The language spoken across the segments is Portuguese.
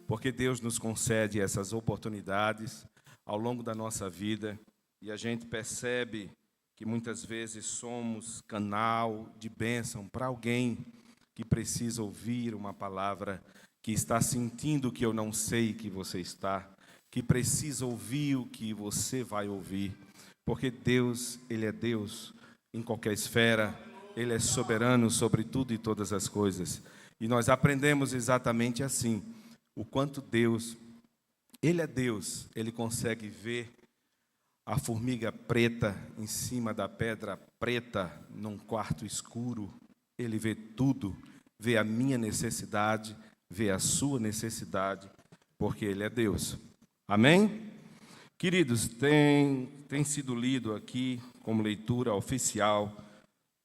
porque Deus nos concede essas oportunidades ao longo da nossa vida e a gente percebe que muitas vezes somos canal de bênção para alguém que precisa ouvir uma palavra, que está sentindo o que eu não sei que você está, que precisa ouvir o que você vai ouvir, porque Deus, Ele é Deus em qualquer esfera, Ele é soberano sobre tudo e todas as coisas. E nós aprendemos exatamente assim, o quanto Deus, Ele é Deus, Ele consegue ver a formiga preta em cima da pedra preta, num quarto escuro. Ele vê tudo, vê a minha necessidade, vê a sua necessidade, porque Ele é Deus. Amém? Queridos, tem sido lido aqui, como leitura oficial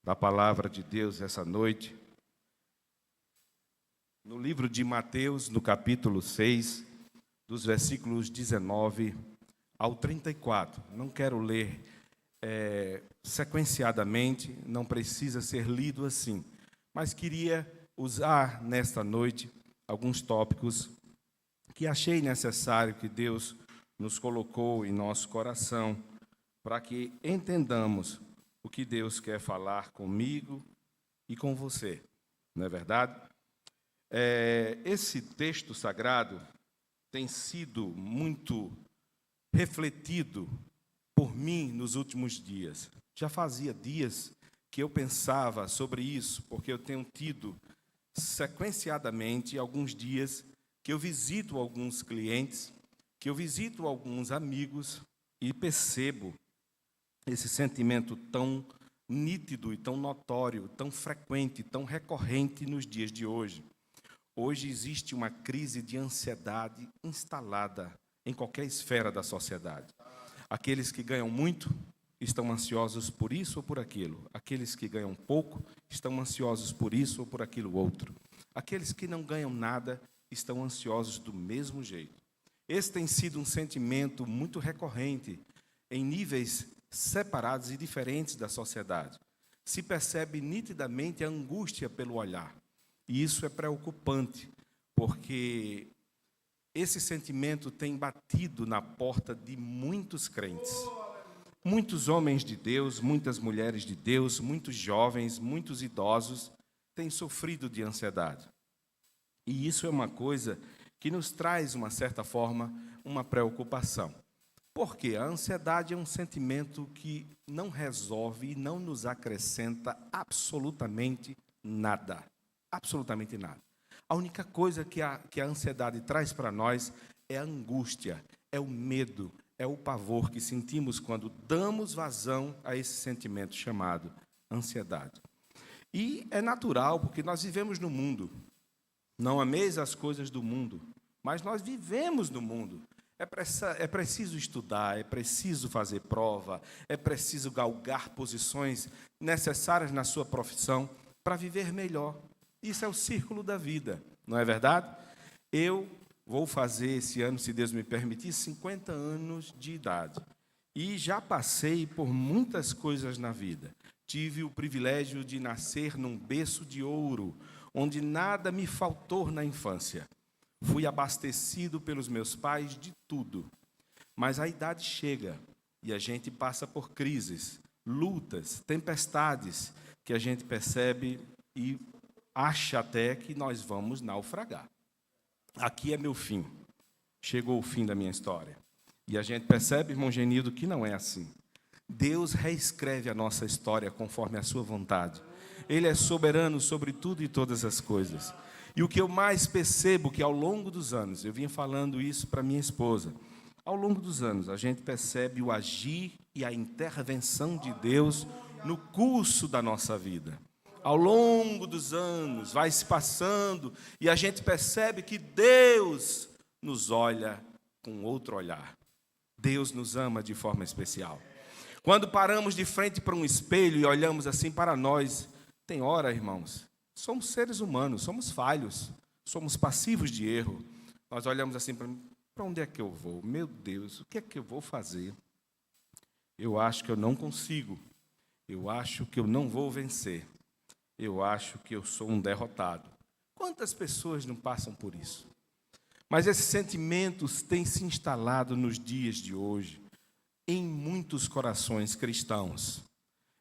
da Palavra de Deus essa noite, no livro de Mateus, no capítulo 6, dos versículos 19 ao 34. Não quero ler sequenciadamente, não precisa ser lido assim, mas queria usar nesta noite alguns tópicos que achei necessário que Deus nos colocou em nosso coração para que entendamos o que Deus quer falar comigo e com você, não é verdade? Esse texto sagrado tem sido muito refletido por mim nos últimos dias. Já fazia dias que eu pensava sobre isso, porque eu tenho tido sequenciadamente alguns dias que eu visito alguns clientes, que eu visito alguns amigos e percebo esse sentimento tão nítido e tão notório, tão frequente, tão recorrente nos dias de hoje. Hoje existe uma crise de ansiedade instalada em qualquer esfera da sociedade. Aqueles que ganham muito estão ansiosos por isso ou por aquilo. Aqueles que ganham pouco estão ansiosos por isso ou por aquilo outro. Aqueles que não ganham nada estão ansiosos do mesmo jeito. Esse tem sido um sentimento muito recorrente em níveis separados e diferentes da sociedade. Se percebe nitidamente a angústia pelo olhar. E isso é preocupante, porque esse sentimento tem batido na porta de muitos crentes. Muitos homens de Deus, muitas mulheres de Deus, muitos jovens, muitos idosos têm sofrido de ansiedade. E isso é uma coisa que nos traz, uma certa forma, uma preocupação. Porque a ansiedade é um sentimento que não resolve e não nos acrescenta absolutamente nada. Absolutamente nada. A única coisa que a ansiedade traz para nós é a angústia, é o medo, é o pavor que sentimos quando damos vazão a esse sentimento chamado ansiedade. E é natural, porque nós vivemos no mundo. Não ameis as coisas do mundo, mas nós vivemos no mundo. É preciso estudar, é preciso fazer prova, é preciso galgar posições necessárias na sua profissão para viver melhor. Isso é o círculo da vida, não é verdade? Eu vou fazer esse ano, se Deus me permitir, 50 anos de idade. E já passei por muitas coisas na vida. Tive o privilégio de nascer num berço de ouro, onde nada me faltou na infância. Fui abastecido pelos meus pais de tudo. Mas a idade chega e a gente passa por crises, lutas, tempestades, que a gente percebe e acha até que nós vamos naufragar. Aqui é meu fim. Chegou o fim da minha história. E a gente percebe, irmão Genildo, que não é assim. Deus reescreve a nossa história conforme a sua vontade. Ele é soberano sobre tudo e todas as coisas. E o que eu mais percebo que ao longo dos anos, eu vinha falando isso para minha esposa, ao longo dos anos a gente percebe o agir e a intervenção de Deus no curso da nossa vida. Ao longo dos anos, vai se passando e a gente percebe que Deus nos olha com outro olhar. Deus nos ama de forma especial. Quando paramos de frente para um espelho e olhamos assim para nós, tem hora, irmãos, somos seres humanos, somos falhos, somos passivos de erro. Nós olhamos assim para onde é que eu vou? Meu Deus, o que é que eu vou fazer? Eu acho que eu não consigo. Eu acho que eu não vou vencer. Eu acho que eu sou um derrotado. Quantas pessoas não passam por isso? Mas esses sentimentos têm se instalado nos dias de hoje em muitos corações cristãos.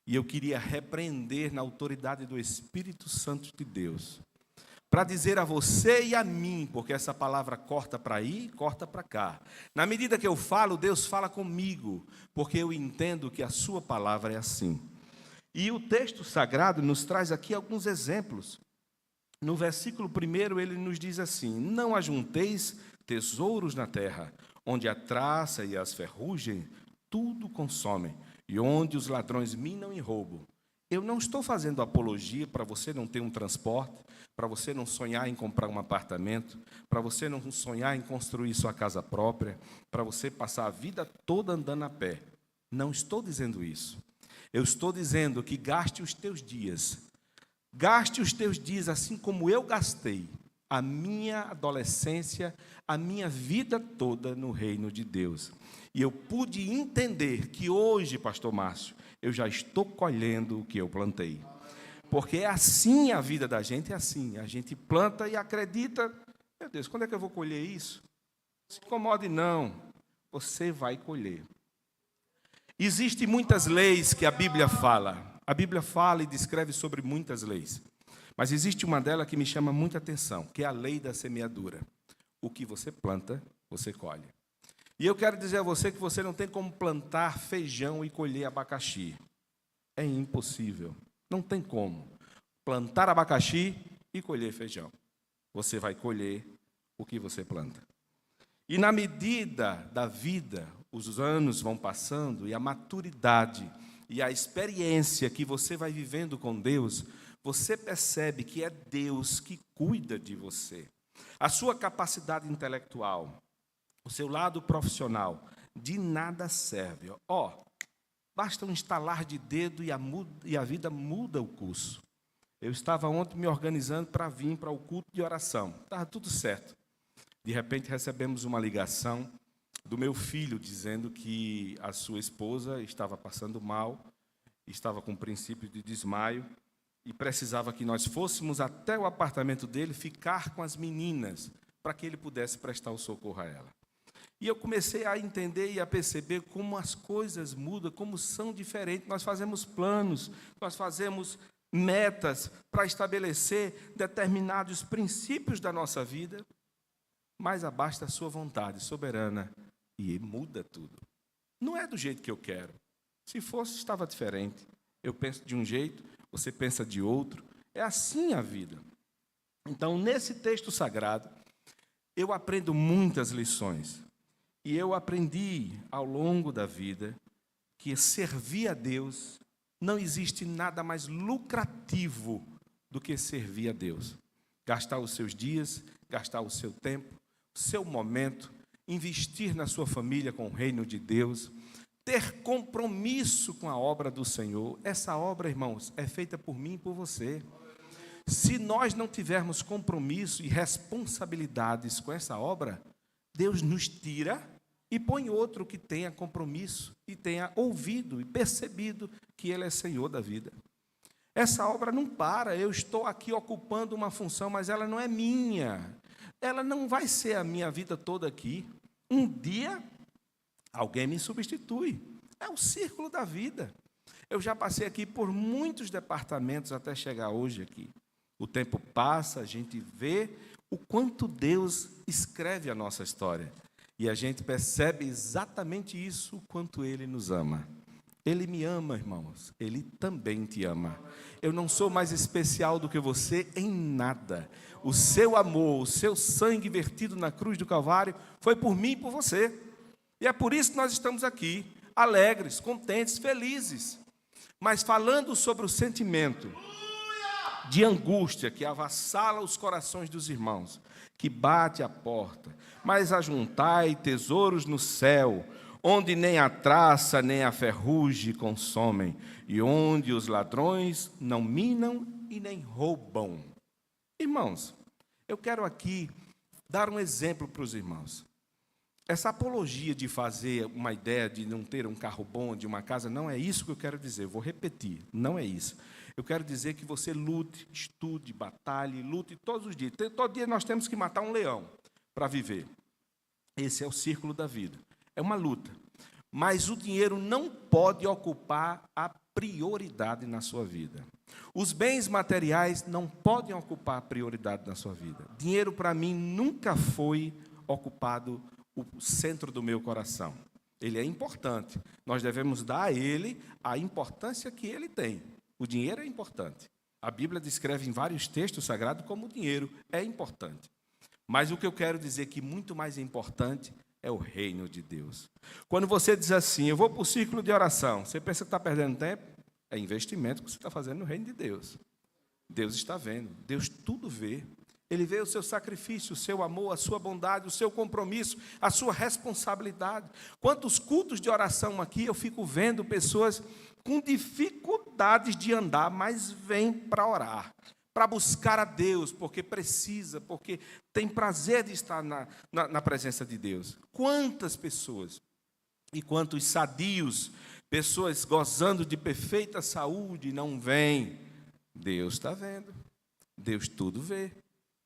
E eu queria repreender na autoridade do Espírito Santo de Deus, para dizer a você e a mim, porque essa palavra corta para aí e corta para cá. Na medida que eu falo, Deus fala comigo, porque eu entendo que a sua palavra é assim. E o texto sagrado nos traz aqui alguns exemplos. No versículo 1, ele nos diz assim: não ajunteis tesouros na terra, onde a traça e as ferrugem tudo consomem, e onde os ladrões minam e roubam. Eu não estou fazendo apologia para você não ter um transporte, para você não sonhar em comprar um apartamento, para você não sonhar em construir sua casa própria, para você passar a vida toda andando a pé. Não estou dizendo isso. Eu estou dizendo que gaste os teus dias. Gaste os teus dias assim como eu gastei a minha adolescência, a minha vida toda no reino de Deus. E eu pude entender que hoje, pastor Márcio, eu já estou colhendo o que eu plantei. Porque é assim a vida da gente, é assim. A gente planta e acredita, meu Deus, quando é que eu vou colher isso? Não se incomode não, você vai colher. Existem muitas leis que a Bíblia fala. A Bíblia fala e descreve sobre muitas leis. Mas existe uma delas que me chama muita atenção, que é a lei da semeadura. O que você planta, você colhe. E eu quero dizer a você que você não tem como plantar feijão e colher abacaxi. É impossível. Não tem como plantar abacaxi e colher feijão. Você vai colher o que você planta. E na medida da vida, os anos vão passando e a maturidade e a experiência que você vai vivendo com Deus, você percebe que é Deus que cuida de você. A sua capacidade intelectual, o seu lado profissional, de nada serve. Basta um estalar de dedo e a vida muda o curso. Eu estava ontem me organizando para vir para o culto de oração. Estava tudo certo. De repente recebemos uma ligação do meu filho dizendo que a sua esposa estava passando mal, estava com princípio de desmaio e precisava que nós fôssemos até o apartamento dele ficar com as meninas para que ele pudesse prestar o socorro a ela. E eu comecei a entender e a perceber como as coisas mudam, como são diferentes. Nós fazemos planos, nós fazemos metas para estabelecer determinados princípios da nossa vida, mas abaixo da sua vontade soberana, e muda tudo. Não é do jeito que eu quero. Se fosse, estava diferente. Eu penso de um jeito, você pensa de outro. É assim a vida. Então, nesse texto sagrado, eu aprendo muitas lições. E eu aprendi ao longo da vida que servir a Deus não existe nada mais lucrativo do que servir a Deus. Gastar os seus dias, gastar o seu tempo, o seu momento, investir na sua família com o reino de Deus, ter compromisso com a obra do Senhor. Essa obra, irmãos, é feita por mim e por você. Se nós não tivermos compromisso e responsabilidades com essa obra, Deus nos tira e põe outro que tenha compromisso e tenha ouvido e percebido que Ele é Senhor da vida. Essa obra não para, eu estou aqui ocupando uma função, mas ela não é minha. Ela não vai ser a minha vida toda aqui. Um dia, alguém me substitui. É o círculo da vida. Eu já passei aqui por muitos departamentos até chegar hoje aqui. O tempo passa, a gente vê o quanto Deus escreve a nossa história. E a gente percebe exatamente isso, o quanto Ele nos ama. Ele me ama, irmãos. Ele também te ama. Eu não sou mais especial do que você em nada. O seu amor, o seu sangue vertido na cruz do Calvário foi por mim e por você. E é por isso que nós estamos aqui, alegres, contentes, felizes. Mas falando sobre o sentimento de angústia que avassala os corações dos irmãos, que bate à porta, mas ajuntai tesouros no céu, onde nem a traça nem a ferrugem consomem, e onde os ladrões não minam e nem roubam. Irmãos, eu quero aqui dar um exemplo para os irmãos. Essa apologia de fazer uma ideia de não ter um carro bom, de uma casa, não é isso que eu quero dizer. Eu vou repetir, não é isso. Eu quero dizer que você lute, estude, batalhe, lute todos os dias. Todo dia nós temos que matar um leão para viver. Esse é o círculo da vida. É uma luta. Mas o dinheiro não pode ocupar a prioridade na sua vida. Os bens materiais não podem ocupar a prioridade na sua vida. Dinheiro, para mim, nunca foi ocupado o centro do meu coração. Ele é importante. Nós devemos dar a ele a importância que ele tem. O dinheiro é importante. A Bíblia descreve em vários textos sagrados como o dinheiro é importante. Mas o que eu quero dizer que muito mais importante é o reino de Deus. Quando você diz assim, eu vou para o círculo de oração, você pensa que está perdendo tempo? É investimento que você está fazendo no reino de Deus. Deus está vendo, Deus tudo vê. Ele vê o seu sacrifício, o seu amor, a sua bondade, o seu compromisso, a sua responsabilidade. Quantos cultos de oração aqui eu fico vendo pessoas com dificuldades de andar, mas vêm para orar, para buscar a Deus, porque precisa, porque tem prazer de estar na presença de Deus. Quantas pessoas e quantos sadios, pessoas gozando de perfeita saúde, não vêm. Deus está vendo, Deus tudo vê.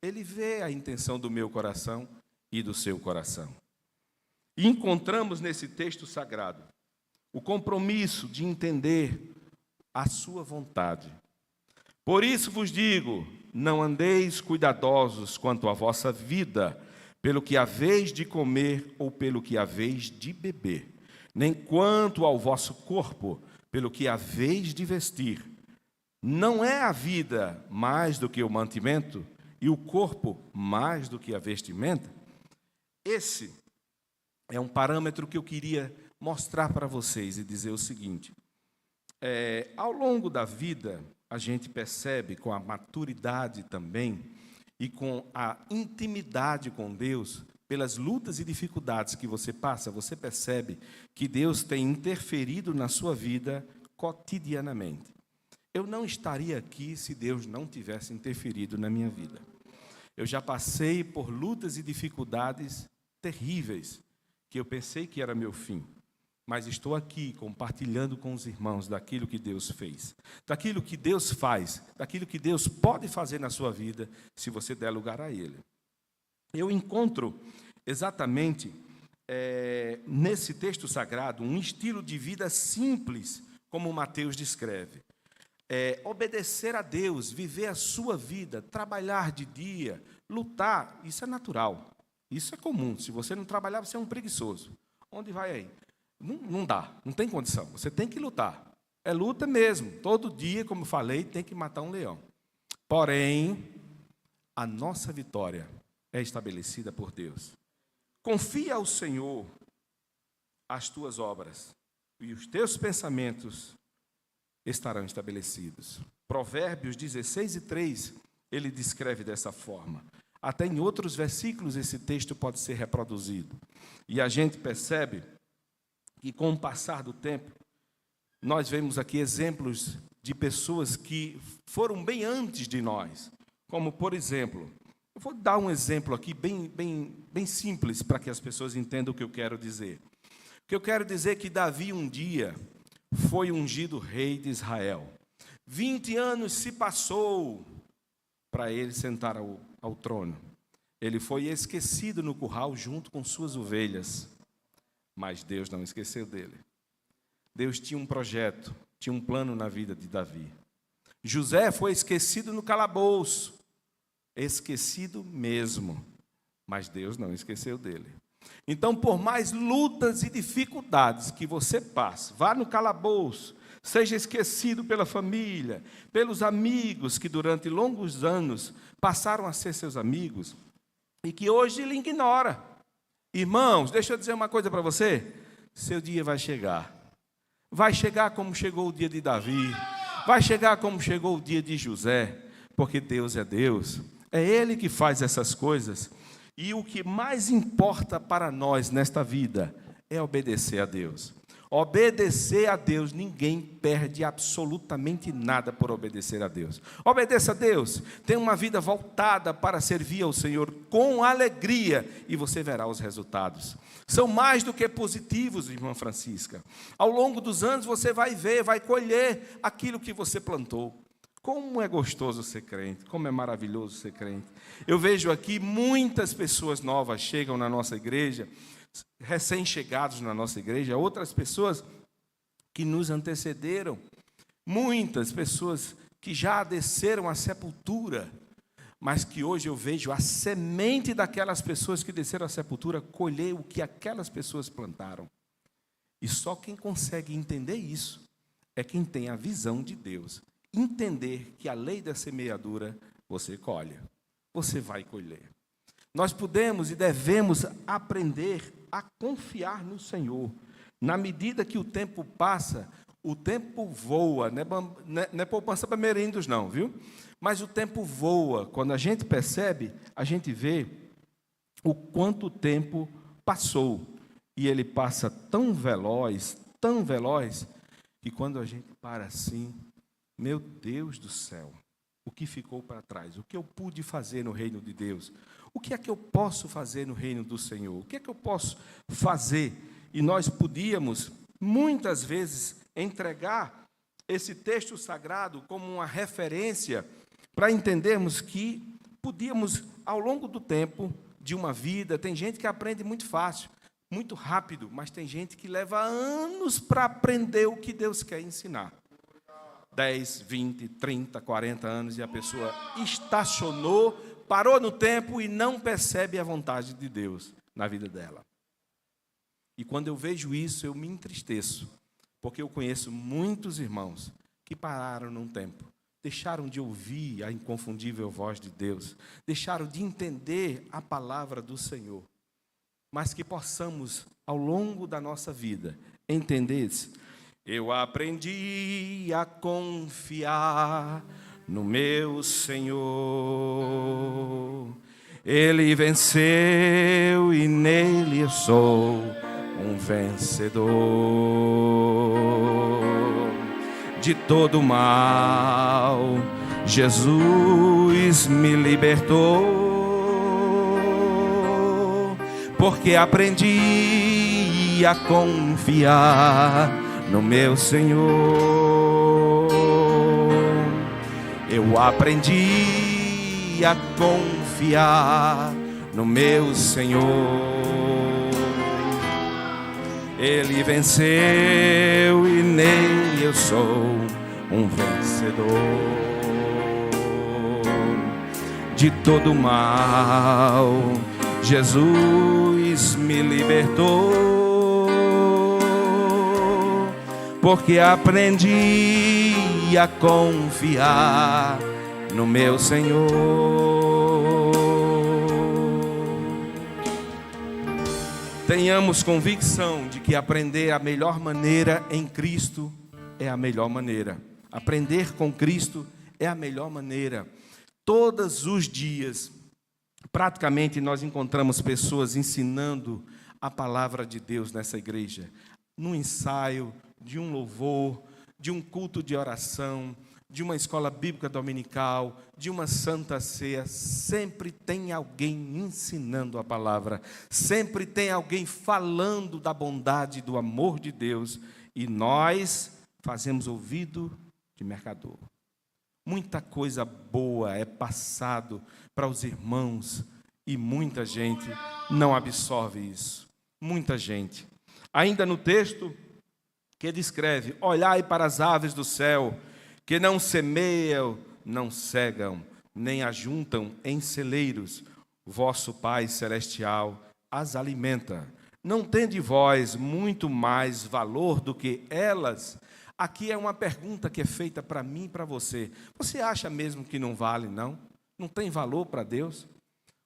Ele vê a intenção do meu coração e do seu coração. E encontramos nesse texto sagrado o compromisso de entender a sua vontade. Por isso vos digo, não andeis cuidadosos quanto à vossa vida, pelo que haveis de comer ou pelo que haveis de beber, nem quanto ao vosso corpo, pelo que haveis de vestir. Não é a vida mais do que o mantimento, e o corpo mais do que a vestimenta? Esse é um parâmetro que eu queria mostrar para vocês e dizer o seguinte. Ao longo da vida, a gente percebe com a maturidade também e com a intimidade com Deus, pelas lutas e dificuldades que você passa, você percebe que Deus tem interferido na sua vida cotidianamente. Eu não estaria aqui se Deus não tivesse interferido na minha vida. Eu já passei por lutas e dificuldades terríveis, que eu pensei que era meu fim. Mas estou aqui compartilhando com os irmãos daquilo que Deus fez, daquilo que Deus faz, daquilo que Deus pode fazer na sua vida, se você der lugar a Ele. Eu encontro exatamente nesse texto sagrado um estilo de vida simples, como Mateus descreve. Obedecer a Deus, viver a sua vida, trabalhar de dia, lutar, isso é natural, isso é comum. Se você não trabalhar, você é um preguiçoso. Onde vai aí? Não dá, não tem condição, você tem que lutar. É luta mesmo, todo dia, como falei, tem que matar um leão. Porém, a nossa vitória é estabelecida por Deus. Confia ao Senhor as tuas obras, e os teus pensamentos estarão estabelecidos. Provérbios 16:3, ele descreve dessa forma. Até em outros versículos esse texto pode ser reproduzido. E a gente percebe que com o passar do tempo, nós vemos aqui exemplos de pessoas que foram bem antes de nós. Como, por exemplo, eu vou dar um exemplo aqui bem simples para que as pessoas entendam o que eu quero dizer. O que eu quero dizer é que Davi um dia foi ungido rei de Israel. 20 anos se passou para ele sentar ao trono. Ele foi esquecido no curral junto com suas ovelhas. Mas Deus não esqueceu dele. Deus tinha um projeto, tinha um plano na vida de Davi. José foi esquecido no calabouço. Esquecido mesmo. Mas Deus não esqueceu dele. Então, por mais lutas e dificuldades que você passe, vá no calabouço, seja esquecido pela família, pelos amigos que durante longos anos passaram a ser seus amigos e que hoje ele ignora. Irmãos, deixa eu dizer uma coisa para você, seu dia vai chegar. Vai chegar como chegou o dia de Davi, vai chegar como chegou o dia de José, porque Deus é Deus, é Ele que faz essas coisas. E o que mais importa para nós nesta vida é obedecer a Deus. Obedecer a Deus, ninguém perde absolutamente nada por obedecer a Deus. Obedeça a Deus, tenha uma vida voltada para servir ao Senhor com alegria e você verá os resultados. São mais do que positivos, irmã Francisca. Ao longo dos anos você vai ver, vai colher aquilo que você plantou. Como é gostoso ser crente, como é maravilhoso ser crente. Eu vejo aqui muitas pessoas novas chegam na nossa igreja, recém-chegados na nossa igreja, outras pessoas que nos antecederam, muitas pessoas que já desceram à sepultura, mas que hoje eu vejo a semente daquelas pessoas que desceram à sepultura colher o que aquelas pessoas plantaram. E só quem consegue entender isso é quem tem a visão de Deus. Entender que a lei da semeadura você colhe, você vai colher. Nós podemos e devemos aprender a confiar no Senhor. Na medida que o tempo passa, o tempo voa, não é poupança para merindos não, viu? Mas o tempo voa. Quando a gente percebe, a gente vê o quanto tempo passou. E ele passa tão veloz, que quando a gente para assim, meu Deus do céu, o que ficou para trás? O que eu pude fazer no reino de Deus? O que é que eu posso fazer no reino do Senhor? O que é que eu posso fazer? E nós podíamos, muitas vezes, entregar esse texto sagrado como uma referência para entendermos que podíamos, ao longo do tempo, de uma vida, tem gente que aprende muito fácil, muito rápido, mas tem gente que leva anos para aprender o que Deus quer ensinar. 10, 20, 30, 40 anos e a pessoa estacionou, parou no tempo e não percebe a vontade de Deus na vida dela. E quando eu vejo isso, eu me entristeço, porque eu conheço muitos irmãos que pararam num tempo, deixaram de ouvir a inconfundível voz de Deus, deixaram de entender a palavra do Senhor, mas que possamos, ao longo da nossa vida, entender isso. Eu aprendi a confiar no meu Senhor. Ele venceu e nele eu sou um vencedor. De todo mal, Jesus me libertou, porque aprendi a confiar no meu Senhor. Eu aprendi a confiar no meu Senhor. Ele venceu e nele eu sou um vencedor. De todo mal, Jesus me libertou, porque aprendi a confiar no meu Senhor. Tenhamos convicção de que aprender a melhor maneira em Cristo é a melhor maneira. Aprender com Cristo é a melhor maneira. Todos os dias, praticamente, nós encontramos pessoas ensinando a palavra de Deus nessa igreja. No ensaio de um louvor, de um culto de oração, de uma escola bíblica dominical, de uma santa ceia, sempre tem alguém ensinando a palavra, sempre tem alguém falando da bondade e do amor de Deus, e nós fazemos ouvido de mercador. Muita coisa boa é passado para os irmãos e muita gente não absorve isso. Muita gente. Ainda no texto que descreve: olhai para as aves do céu, que não semeiam, não cegam, nem ajuntam em celeiros. Vosso Pai Celestial as alimenta. Não tende vós muito mais valor do que elas? Aqui é uma pergunta que é feita para mim e para você. Você acha mesmo que não vale, não? Não tem valor para Deus?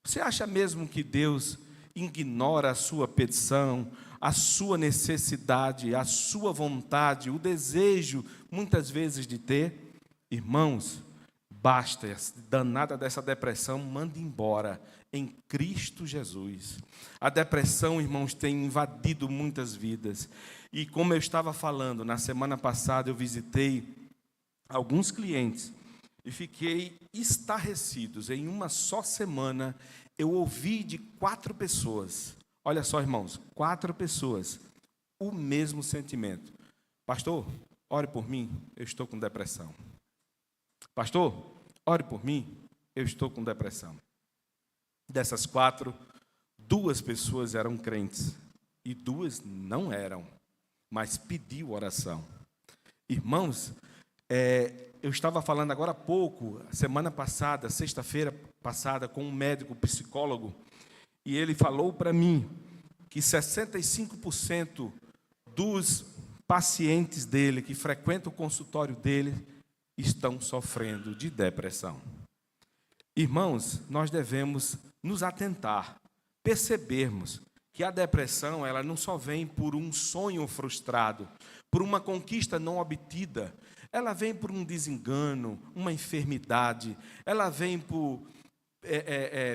Você acha mesmo que Deus ignora a sua petição, a sua necessidade, a sua vontade, o desejo, muitas vezes, de ter? Irmãos, basta, danada dessa depressão, manda embora em Cristo Jesus. A depressão, irmãos, tem invadido muitas vidas. E como eu estava falando, na semana passada eu visitei alguns clientes e fiquei estarrecidos. Em uma só semana eu ouvi de 4 pessoas, olha só, irmãos, 4 pessoas, o mesmo sentimento: pastor, ore por mim, eu estou com depressão. pastor, ore por mim, eu estou com depressão. Dessas 4, 2 pessoas eram crentes e 2 não eram, mas pediu oração. Irmãos, eu estava falando agora há pouco, semana passada, sexta-feira passada, com um médico psicólogo, e ele falou para mim que 65% dos pacientes dele, que frequentam o consultório dele, estão sofrendo de depressão. Irmãos, nós devemos nos atentar, percebermos que a depressão, ela não só vem por um sonho frustrado, por uma conquista não obtida, ela vem por um desengano, uma enfermidade, ela vem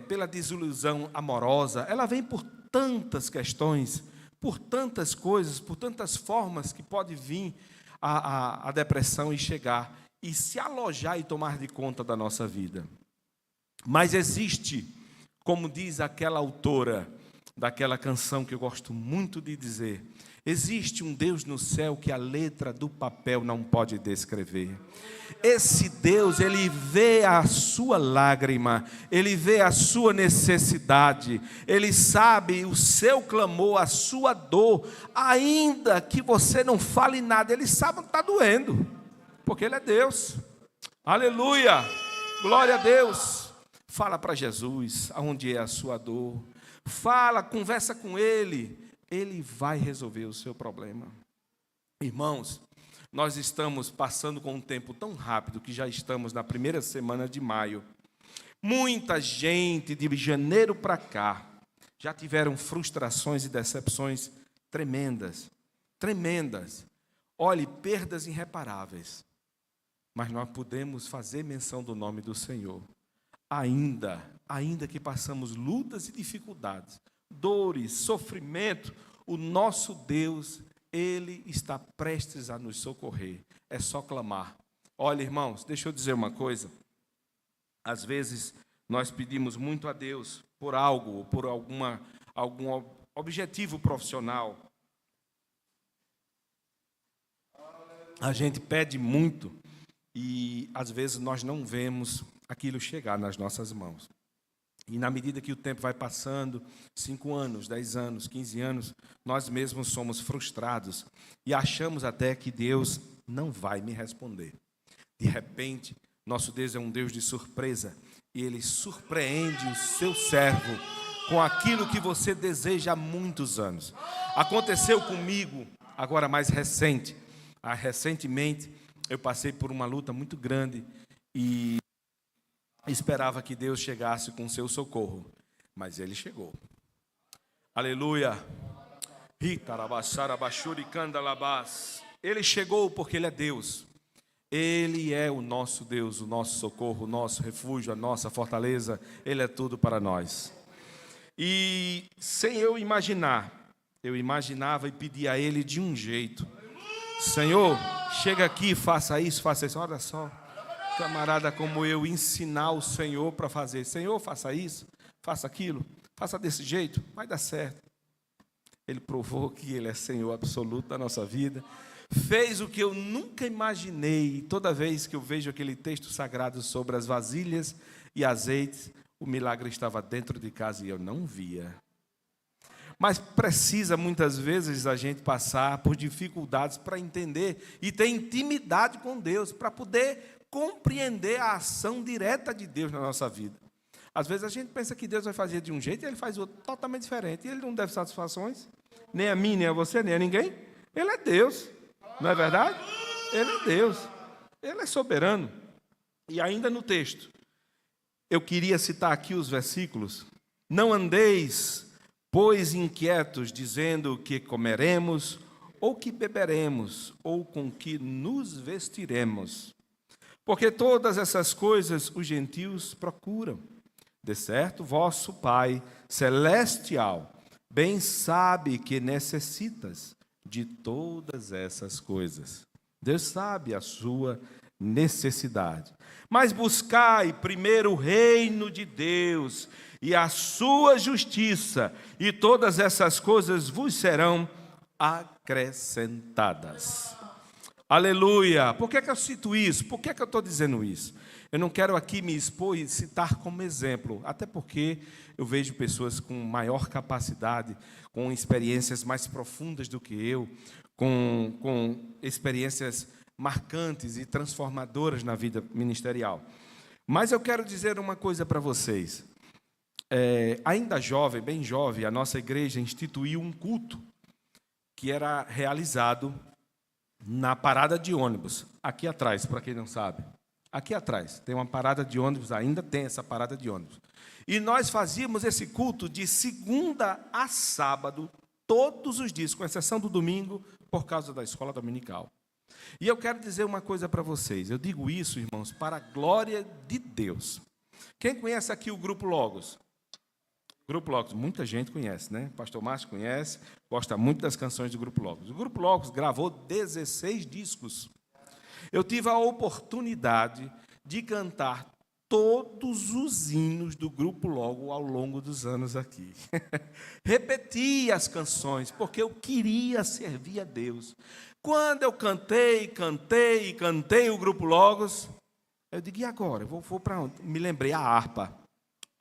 pela desilusão amorosa, ela vem por tantas questões, por tantas coisas, por tantas formas que pode vir a depressão e chegar e se alojar e tomar de conta da nossa vida. Mas existe, como diz aquela autora daquela canção que eu gosto muito de dizer, existe um Deus no céu que a letra do papel não pode descrever. Esse Deus, ele vê a sua lágrima, ele vê a sua necessidade, ele sabe o seu clamor, a sua dor, ainda que você não fale nada, ele sabe o que está doendo, porque ele é Deus. Aleluia, glória a Deus. Fala para Jesus aonde é a sua dor, fala, conversa com ele, ele vai resolver o seu problema. Irmãos, nós estamos passando com um tempo tão rápido que já estamos na primeira semana de maio. Muita gente de janeiro para cá já tiveram frustrações e decepções tremendas, tremendas. Olhe, perdas irreparáveis. Mas nós podemos fazer menção do nome do Senhor. Ainda que passamos lutas e dificuldades, dores, sofrimento, o nosso Deus, ele está prestes a nos socorrer. É só clamar. Olha, irmãos, deixa eu dizer uma coisa. Às vezes, nós pedimos muito a Deus por algo, por algum objetivo profissional. A gente pede muito e, às vezes, nós não vemos aquilo chegar nas nossas mãos. E na medida que o tempo vai passando, 5 anos, 10 anos, 15 anos, nós mesmos somos frustrados e achamos até que Deus não vai me responder. De repente, nosso Deus é um Deus de surpresa e Ele surpreende o seu servo com aquilo que você deseja há muitos anos. Aconteceu comigo, agora mais recente. Recentemente, eu passei por uma luta muito grande e esperava que Deus chegasse com seu socorro, mas Ele chegou. Aleluia. Ele chegou porque Ele é Deus. Ele é o nosso Deus, o nosso socorro, o nosso refúgio, a nossa fortaleza. Ele é tudo para nós. E sem eu imaginar, eu imaginava e pedia a Ele de um jeito. Senhor, chega aqui, faça isso, faça isso. Olha só, camarada como eu, ensinar o Senhor para fazer. Senhor, faça isso, faça aquilo, faça desse jeito, vai dar certo. Ele provou que Ele é Senhor absoluto da nossa vida. Fez o que eu nunca imaginei. Toda vez que eu vejo aquele texto sagrado sobre as vasilhas e azeites, o milagre estava dentro de casa e eu não via. Mas precisa muitas vezes a gente passar por dificuldades para entender e ter intimidade com Deus, para poder compreender a ação direta de Deus na nossa vida. Às vezes a gente pensa que Deus vai fazer de um jeito e Ele faz outro totalmente diferente. E Ele não deve satisfações, nem a mim, nem a você, nem a ninguém. Ele é Deus, não é verdade? Ele é Deus, Ele é soberano. E ainda no texto, eu queria citar aqui os versículos. Não andeis, pois, inquietos, dizendo que comeremos, ou que beberemos, ou com que nos vestiremos. Porque todas essas coisas os gentios procuram. De certo, vosso Pai celestial bem sabe que necessitas de todas essas coisas. Deus sabe a sua necessidade. Mas buscai primeiro o reino de Deus e a sua justiça, e todas essas coisas vos serão acrescentadas. Aleluia! Por que eu cito isso? Por que eu estou dizendo isso? Eu não quero aqui me expor e citar como exemplo, até porque eu vejo pessoas com maior capacidade, com experiências mais profundas do que eu, com experiências marcantes e transformadoras na vida ministerial. Mas eu quero dizer uma coisa para vocês. Ainda jovem, bem jovem, a nossa igreja instituiu um culto que era realizado na parada de ônibus, aqui atrás, para quem não sabe. Aqui atrás tem uma parada de ônibus, ainda tem essa parada de ônibus. E nós fazíamos esse culto de segunda a sábado, todos os dias, com exceção do domingo, por causa da escola dominical. E eu quero dizer uma coisa para vocês. Eu digo isso, irmãos, para a glória de Deus. Quem conhece aqui o Grupo Logos? Grupo Logos, muita gente conhece, né? O pastor Márcio conhece, gosta muito das canções do Grupo Logos. O Grupo Logos gravou 16 discos. Eu tive a oportunidade de cantar todos os hinos do Grupo Logos ao longo dos anos aqui. Repeti as canções, porque eu queria servir a Deus. Quando eu cantei o Grupo Logos, eu digo, e agora? Eu vou para onde? Me lembrei, a harpa.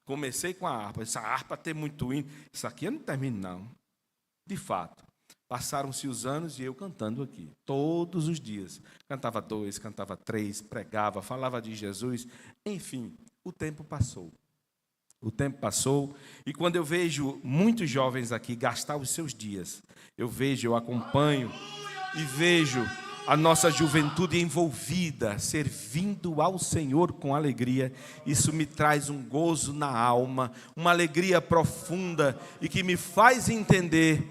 Comecei com a harpa. Essa harpa tem muito hino. Isso aqui eu não termino, não. De fato. Passaram-se os anos e eu cantando aqui, todos os dias. Cantava 2, cantava 3, pregava, falava de Jesus. Enfim, o tempo passou. O tempo passou e quando eu vejo muitos jovens aqui gastar os seus dias, eu acompanho e vejo a nossa juventude envolvida, servindo ao Senhor com alegria. Isso me traz um gozo na alma, uma alegria profunda e que me faz entender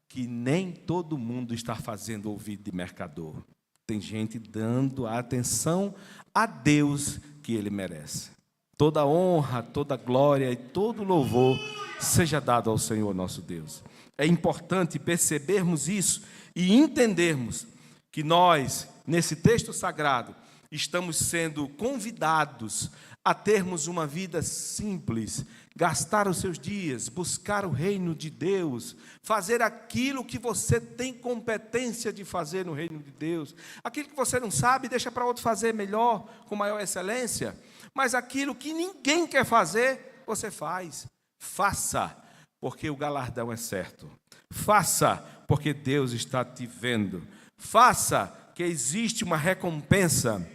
que nem todo mundo está fazendo ouvido de mercador. Tem gente dando a atenção a Deus que Ele merece. Toda honra, toda glória e todo louvor seja dado ao Senhor nosso Deus. É importante percebermos isso e entendermos que nós, nesse texto sagrado, estamos sendo convidados a termos uma vida simples, gastar os seus dias, buscar o reino de Deus, fazer aquilo que você tem competência de fazer no reino de Deus. Aquilo que você não sabe, deixa para outro fazer melhor, com maior excelência. Mas aquilo que ninguém quer fazer, você faz. Faça, porque o galardão é certo. Faça, porque Deus está te vendo. Faça, que existe uma recompensa.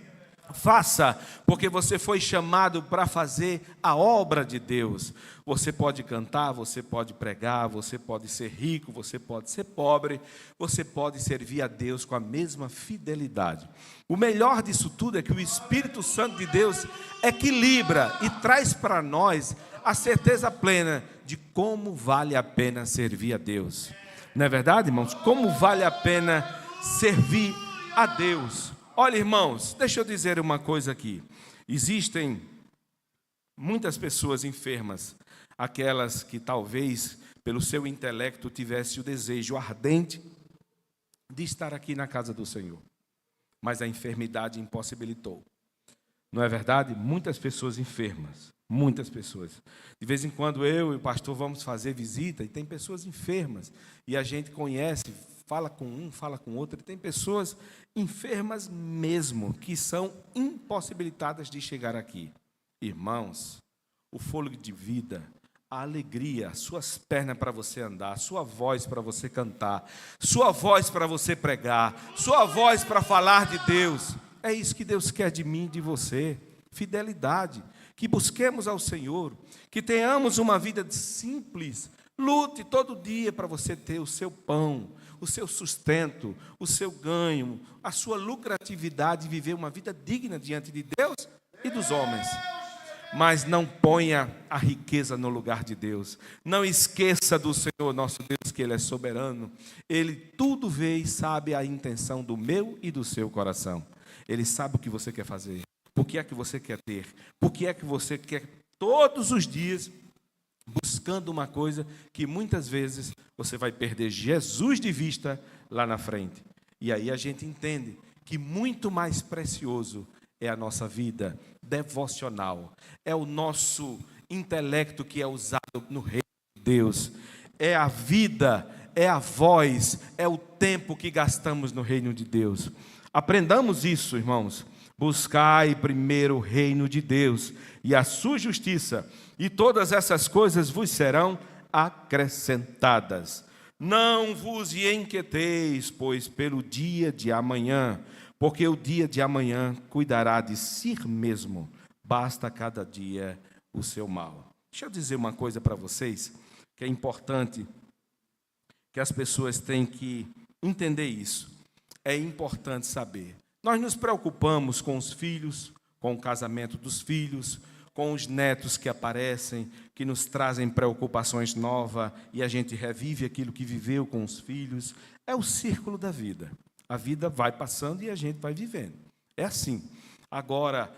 Faça, porque você foi chamado para fazer a obra de Deus. Você pode cantar, você pode pregar, você pode ser rico, você pode ser pobre, você pode servir a Deus com a mesma fidelidade. O melhor disso tudo é que o Espírito Santo de Deus equilibra e traz para nós a certeza plena de como vale a pena servir a Deus. Não é verdade, irmãos? Como vale a pena servir a Deus. Olha, irmãos, deixa eu dizer uma coisa aqui. Existem muitas pessoas enfermas, aquelas que talvez, pelo seu intelecto, tivesse o desejo ardente de estar aqui na casa do Senhor, mas a enfermidade impossibilitou. Não é verdade? Muitas pessoas enfermas, muitas pessoas. De vez em quando eu e o pastor vamos fazer visita e tem pessoas enfermas e a gente conhece, fala com um, fala com outro, e tem pessoas enfermas mesmo, que são impossibilitadas de chegar aqui. Irmãos, o fôlego de vida, a alegria, suas pernas para você andar, sua voz para você cantar, sua voz para você pregar, sua voz para falar de Deus, é isso que Deus quer de mim e de você, fidelidade, que busquemos ao Senhor, que tenhamos uma vida simples, lute todo dia para você ter o seu pão, o seu sustento, o seu ganho, a sua lucratividade e viver uma vida digna diante de Deus e dos homens. Mas não ponha a riqueza no lugar de Deus. Não esqueça do Senhor nosso Deus, que Ele é soberano. Ele tudo vê e sabe a intenção do meu e do seu coração. Ele sabe o que você quer fazer, por que é que você quer ter, por que é que você quer todos os dias buscando uma coisa que muitas vezes você vai perder Jesus de vista lá na frente. E aí a gente entende que muito mais precioso é a nossa vida devocional, é o nosso intelecto que é usado no reino de Deus, é a vida, é a voz, é o tempo que gastamos no reino de Deus. Aprendamos isso, irmãos. Buscai primeiro o reino de Deus e a sua justiça, e todas essas coisas vos serão acrescentadas. Não vos inquieteis, pois, pelo dia de amanhã, porque o dia de amanhã cuidará de si mesmo. Basta cada dia o seu mal. Deixa eu dizer uma coisa para vocês, que é importante, que as pessoas têm que entender isso. É importante saber. Nós nos preocupamos com os filhos, com o casamento dos filhos, com os netos que aparecem, que nos trazem preocupações novas, e a gente revive aquilo que viveu com os filhos. É o círculo da vida. A vida vai passando e a gente vai vivendo. É assim. Agora,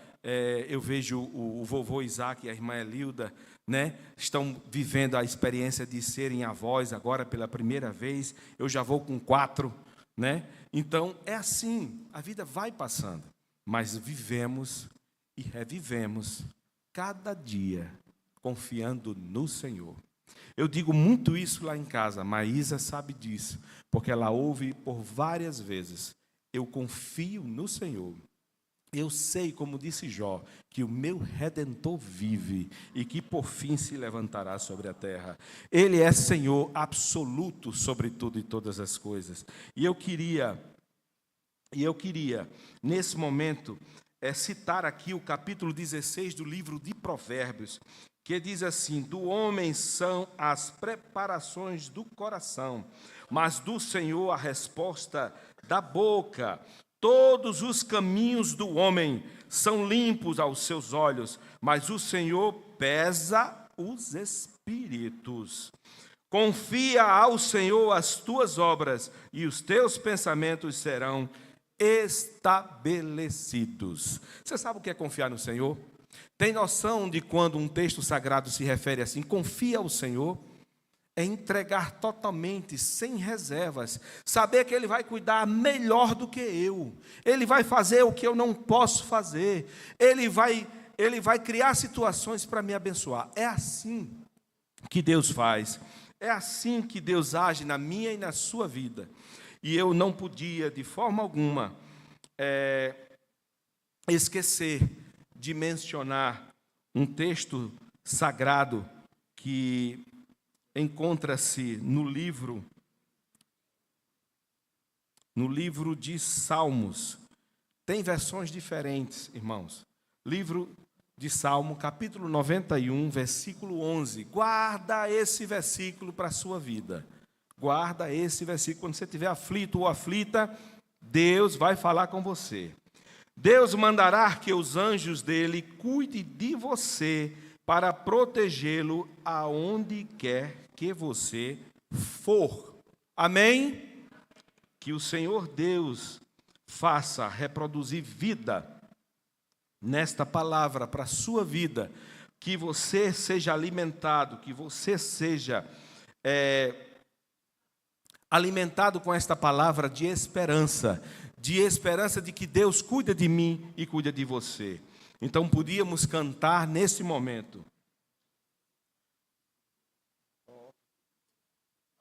eu vejo o vovô Isaac e a irmã Elilda, né, estão vivendo a experiência de serem avós agora pela primeira vez. Eu já vou com 4, né? Então, é assim. A vida vai passando. Mas vivemos e revivemos cada dia, confiando no Senhor. Eu digo muito isso lá em casa, a Maísa sabe disso, porque ela ouve por várias vezes. Eu confio no Senhor. Eu sei, como disse Jó, que o meu Redentor vive e que por fim se levantará sobre a terra. Ele é Senhor absoluto sobre tudo e todas as coisas. E eu queria, nesse momento, citar aqui o capítulo 16 do livro de Provérbios, que diz assim: do homem são as preparações do coração, mas do Senhor a resposta da boca. Todos os caminhos do homem são limpos aos seus olhos, mas o Senhor pesa os espíritos. Confia ao Senhor as tuas obras, e os teus pensamentos serão estabelecidos. Você sabe o que é confiar no Senhor? Tem noção de quando um texto sagrado se refere assim, confia ao Senhor? É entregar totalmente, sem reservas, saber que Ele vai cuidar melhor do que eu, Ele vai fazer o que eu não posso fazer, Ele vai criar situações para me abençoar. É assim que Deus faz, é assim que Deus age na minha e na sua vida. E eu não podia, de forma alguma, esquecer de mencionar um texto sagrado que encontra-se no livro de Salmos. Tem versões diferentes, irmãos. Livro de Salmo, capítulo 91, versículo 11. Guarda esse versículo para a sua vida. Guarda esse versículo. Quando você estiver aflito ou aflita, Deus vai falar com você. Deus mandará que os anjos dele cuidem de você para protegê-lo aonde quer que você for. Amém? Que o Senhor Deus faça reproduzir vida nesta palavra para a sua vida, que você seja alimentado, que você seja alimentado com esta palavra de esperança de que Deus cuida de mim e cuida de você. Então, podíamos cantar nesse momento.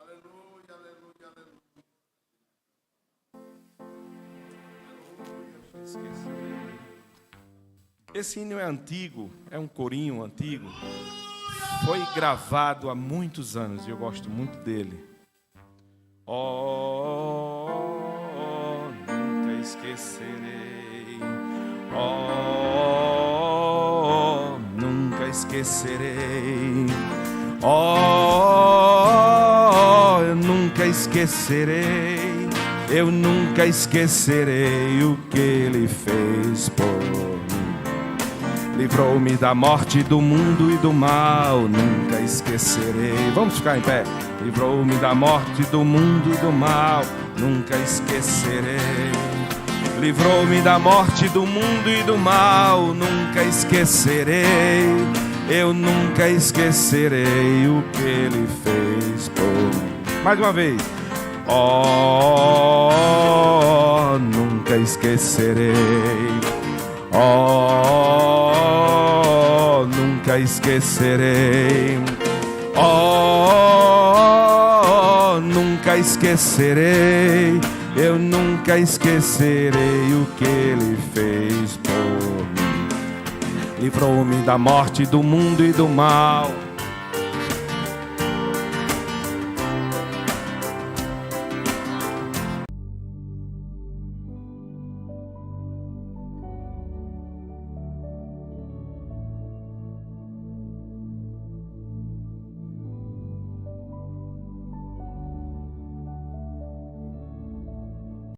Aleluia, aleluia, aleluia. Esse hino é antigo, é um corinho antigo. Foi gravado há muitos anos e eu gosto muito dele. Nunca esquecerei. Nunca esquecerei. Eu nunca esquecerei. Eu nunca esquecerei o que Ele fez por mim. Livrou-me da morte, do mundo e do mal. Nunca esquecerei. Vamos ficar em pé. Livrou-me da morte, do mundo e do mal. Nunca esquecerei. Livrou-me da morte, do mundo e do mal. Nunca esquecerei. Eu nunca esquecerei o que Ele fez por mim. Mais uma vez. Nunca esquecerei. Nunca esquecerei. Nunca esquecerei. eu nunca esquecerei o que Ele fez por mim. Livrou-me da morte, do mundo e do mal.